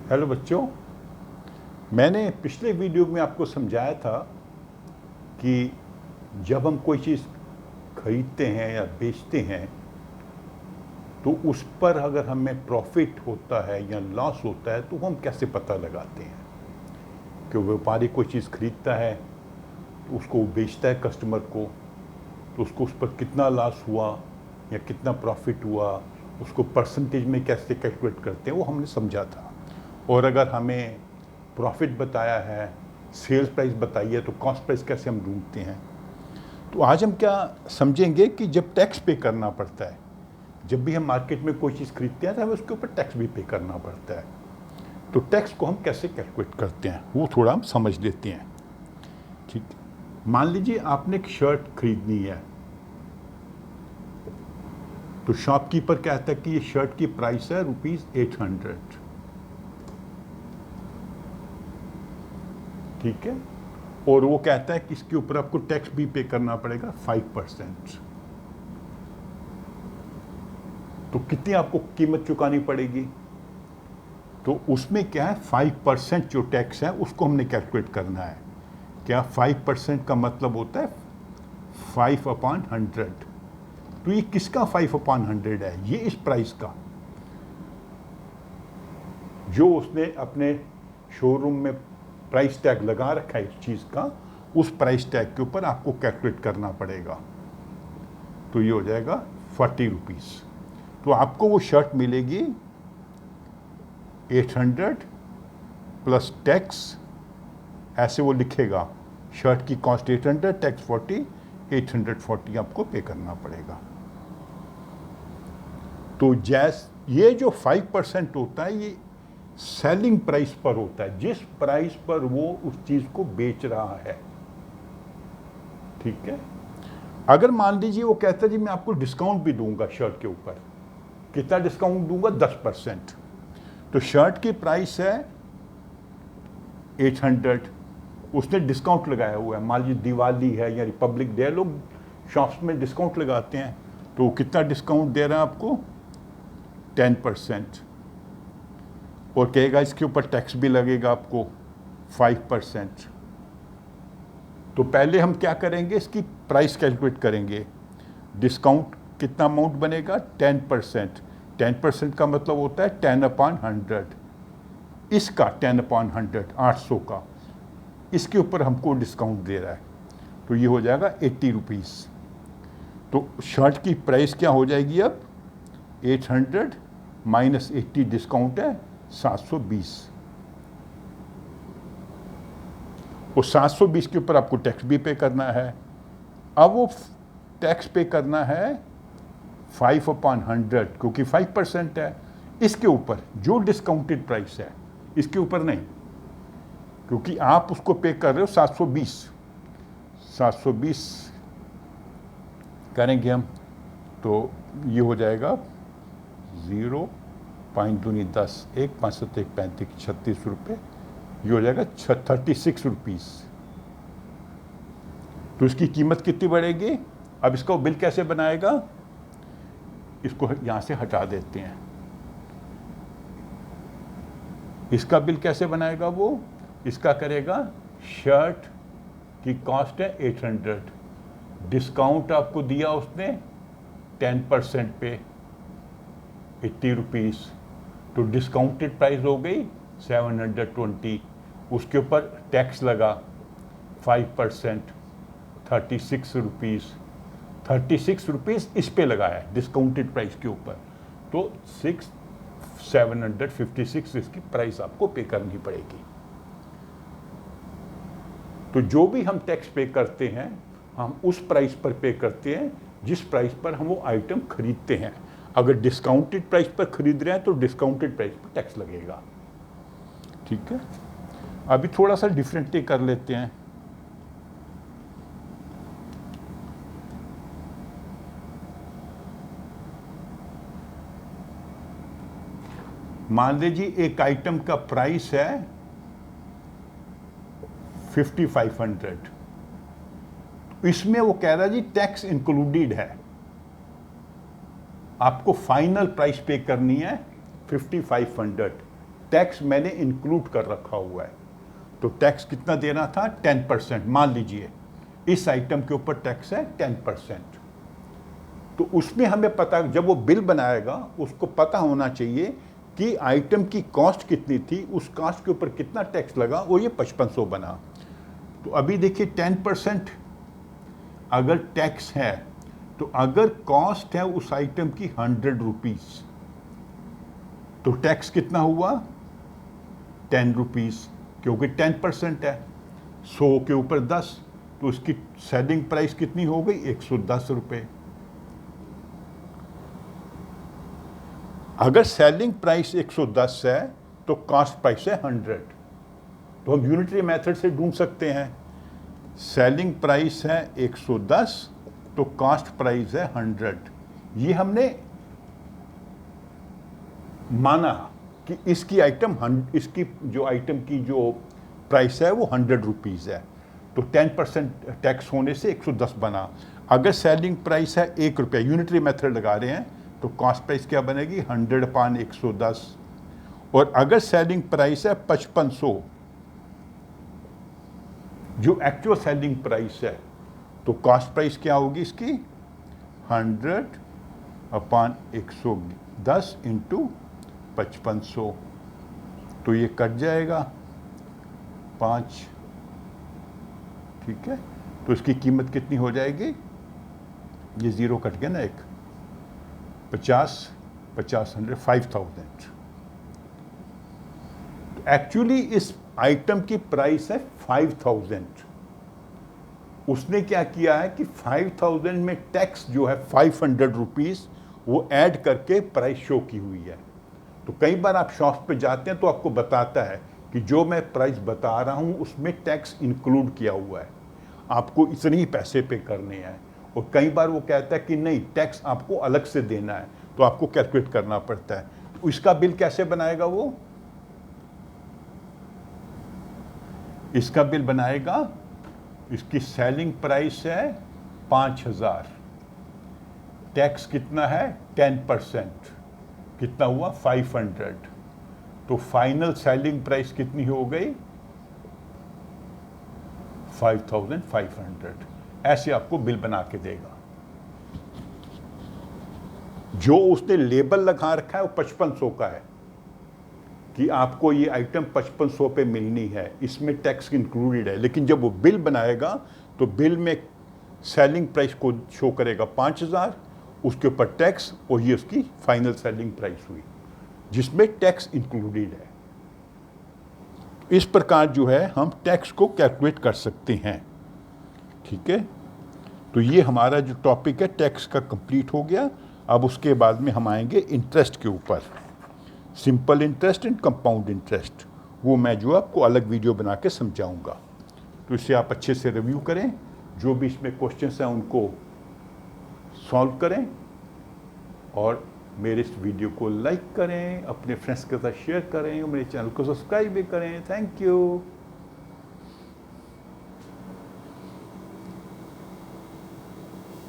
Hello बच्चों, मैंने पिछले वीडियो में आपको समझाया था कि जब हम कोई चीज़ खरीदते हैं या बेचते हैं तो उस पर अगर हमें प्रॉफिट होता है या लॉस होता है तो हम कैसे पता लगाते हैं कि व्यापारी कोई चीज़ खरीदता है तो उसको बेचता है कस्टमर को, तो उसको उस पर कितना लॉस हुआ या कितना प्रॉफिट हुआ, उसको परसेंटेज में कैसे कैलकुलेट करते हैं वो हमने समझा था। और अगर हमें प्रॉफिट बताया है, सेल्स प्राइस बताई है, तो कॉस्ट प्राइस कैसे हम ढूंढते हैं। तो आज हम क्या समझेंगे कि जब टैक्स पे करना पड़ता है, जब भी हम मार्केट में कोई चीज़ खरीदते हैं तो हमें उसके ऊपर टैक्स भी पे करना पड़ता है। तो टैक्स को हम कैसे कैलकुलेट करते हैं वो थोड़ा हम समझ लेते हैं। ठीक, मान लीजिए आपने एक शर्ट खरीदनी है, तो शॉपकीपर कहता है कि ये शर्ट की प्राइस है ₹800। ठीक है, और वो कहता है कि इसके ऊपर आपको टैक्स भी पे करना पड़ेगा 5%। तो कितनी आपको कीमत चुकानी पड़ेगी, तो उसमें क्या है 5% जो टैक्स है उसको हमने कैलकुलेट करना है। क्या 5% का मतलब होता है 5/100। तो ये किसका 5/100 है, ये इस प्राइस का जो उसने अपने शोरूम में प्राइस टैग लगा रखा है इस चीज़ का, उस प्राइस टैग के ऊपर आपको कैलकुलेट करना पड़ेगा। तो ये हो जाएगा 40 रुपीज़। तो आपको वो शर्ट मिलेगी 800 प्लस टैक्स, ऐसे वो लिखेगा शर्ट की कॉस्ट 800, टैक्स 40, 840 आपको पे करना पड़ेगा। तो ये जो 5% होता है ये सेलिंग प्राइस पर होता है, जिस प्राइस पर वो उस चीज़ को बेच रहा है। ठीक है, अगर मान लीजिए वो कहता है जी मैं आपको डिस्काउंट भी दूंगा शर्ट के ऊपर, कितना डिस्काउंट दूंगा 10%। तो शर्ट की प्राइस है 800, उसने डिस्काउंट लगाया हुआ है, मान लीजिए दिवाली है या रिपब्लिक डे, लोग शॉप्स में डिस्काउंट लगाते हैं, तो कितना डिस्काउंट दे रहा है आपको 10%, और कहेगा इसके ऊपर टैक्स भी लगेगा आपको 5%। तो पहले हम क्या करेंगे, इसकी प्राइस कैलकुलेट करेंगे। डिस्काउंट कितना अमाउंट बनेगा 10%। 10% का मतलब होता है 10/100। इसका 10/100 800 का, इसके ऊपर हमको डिस्काउंट दे रहा है, तो ये हो जाएगा 80 रुपीज़। तो शर्ट की प्राइस क्या हो जाएगी अब 800 माइनस 80 डिस्काउंट है 720, और 720 के ऊपर आपको टैक्स भी पे करना है। अब वो टैक्स पे करना है 5/100, क्योंकि 5% है। इसके ऊपर जो डिस्काउंटेड प्राइस है इसके ऊपर नहीं, क्योंकि आप उसको पे कर रहे हो 720 करेंगे हम, तो ये हो जाएगा 0.210 1 5 7 1 35 36 रुपये, ये हो जाएगा 36 रुपीज़। तो इसकी कीमत कितनी बढ़ेगी। अब इसका बिल कैसे बनाएगा, इसको यहाँ से हटा देते हैं। इसका बिल कैसे बनाएगा वो, इसका करेगा शर्ट की कॉस्ट है 800, डिस्काउंट आपको दिया उसने 10% पे 80 रुपीज़, तो डिस्काउंटेड प्राइस हो गई 720, उसके ऊपर टैक्स लगा 5% 36 रुपीज़। 36 रुपीज़ इस पे लगाया डिस्काउंटेड प्राइस के ऊपर, तो 756 इसकी प्राइस आपको पे करनी पड़ेगी। तो जो भी हम टैक्स पे करते हैं हम उस प्राइस पर पे करते हैं जिस प्राइस पर हम वो आइटम खरीदते हैं। अगर डिस्काउंटेड प्राइस पर खरीद रहे हैं तो डिस्काउंटेड प्राइस पर टैक्स लगेगा। ठीक है, अभी थोड़ा सा डिफरेंटली कर लेते हैं। मान लीजिए एक आइटम का प्राइस है 5500, इसमें वो कह रहा है जी टैक्स इंक्लूडेड है, आपको फाइनल प्राइस पे करनी है 5500। टैक्स मैंने इंक्लूड कर रखा हुआ है। तो टैक्स कितना देना था? 10%। मान लीजिए इस आइटम के ऊपर टैक्स है 10%। तो उसमें हमें पता, जब वो बिल बनाएगा उसको पता होना चाहिए कि आइटम की कॉस्ट कितनी थी, उस कॉस्ट के ऊपर कितना टैक्स लगा, वो ये 5500 बना। तो अभी देखिए 10% अगर टैक्स है, तो अगर कॉस्ट है उस आइटम की 100 रुपीज़, तो टैक्स कितना हुआ? 10 रुपीज़, क्योंकि 10% है। 100 के ऊपर 10, तो उसकी सेलिंग प्राइस कितनी हो गई? 110 रुपये। अगर सेलिंग प्राइस 110 है तो कॉस्ट प्राइस है 100। तो हम यूनिटरी मेथड से ढूंढ सकते हैं। सेलिंग प्राइस है 110 तो कॉस्ट प्राइस है 100। ये हमने माना कि इसकी जो आइटम की जो प्राइस है वो 100 रुपीज़ है, तो 10% टैक्स होने से 110 बना। अगर सेलिंग प्राइस है 1 रुपया, यूनिटरी मेथड लगा रहे हैं, तो कॉस्ट प्राइस क्या बनेगी? 100/110। और अगर सेलिंग प्राइस है 5500, जो एक्चुअल सेलिंग प्राइस है, तो कॉस्ट प्राइस क्या होगी इसकी? 100/110 इंटू 5500। तो ये कट जाएगा 5, ठीक है। तो इसकी कीमत कितनी हो जाएगी? ये ज़ीरो कट गया ना एक, 50 100 5000। एक्चुअली इस आइटम की प्राइस है 5000। उसने क्या किया है कि 5000 में टैक्स जो है 500 रुपीज़ वो ऐड करके प्राइस शो की हुई है। तो कई बार आप शॉप पे जाते हैं तो आपको बताता है कि जो मैं प्राइस बता रहा हूँ उसमें टैक्स इंक्लूड किया हुआ है, आपको इतने ही पैसे पे करने हैं। और कई बार वो कहता है कि नहीं, टैक्स आपको अलग से देना है, तो आपको कैलकुलेट करना पड़ता है। तो इसका बिल कैसे बनाएगा वो? इसका बिल बनाएगा, इसकी सेलिंग प्राइस है 5000, टैक्स कितना है? 10%, कितना हुआ? 500। तो फाइनल सेलिंग प्राइस कितनी हो गई? 5500। ऐसे आपको बिल बना के देगा। जो उसने लेबल लगा रखा है वो 5500 का है कि आपको ये आइटम 5500 पे मिलनी है, इसमें टैक्स इंक्लूडेड है। लेकिन जब वो बिल बनाएगा तो बिल में सेलिंग प्राइस को शो करेगा 5000, उसके ऊपर टैक्स, और ये उसकी फाइनल सेलिंग प्राइस हुई जिसमें टैक्स इंक्लूडेड है। इस प्रकार जो है हम टैक्स को कैलकुलेट कर सकते हैं, ठीक है। तो ये हमारा जो टॉपिक है टैक्स का कंप्लीट हो गया। अब उसके बाद में हम आएंगे इंटरेस्ट के ऊपर, simple interest and compound interest. वो मैं जो आपको अलग वीडियो बना के समझाऊंगा। तो इसे आप अच्छे से रिव्यू करें, जो भी इसमें क्वेश्चंस हैं उनको सॉल्व करें, और मेरे इस वीडियो को लाइक करें, अपने फ्रेंड्स के साथ शेयर करें, और मेरे चैनल को सब्सक्राइब भी करें। Thank you.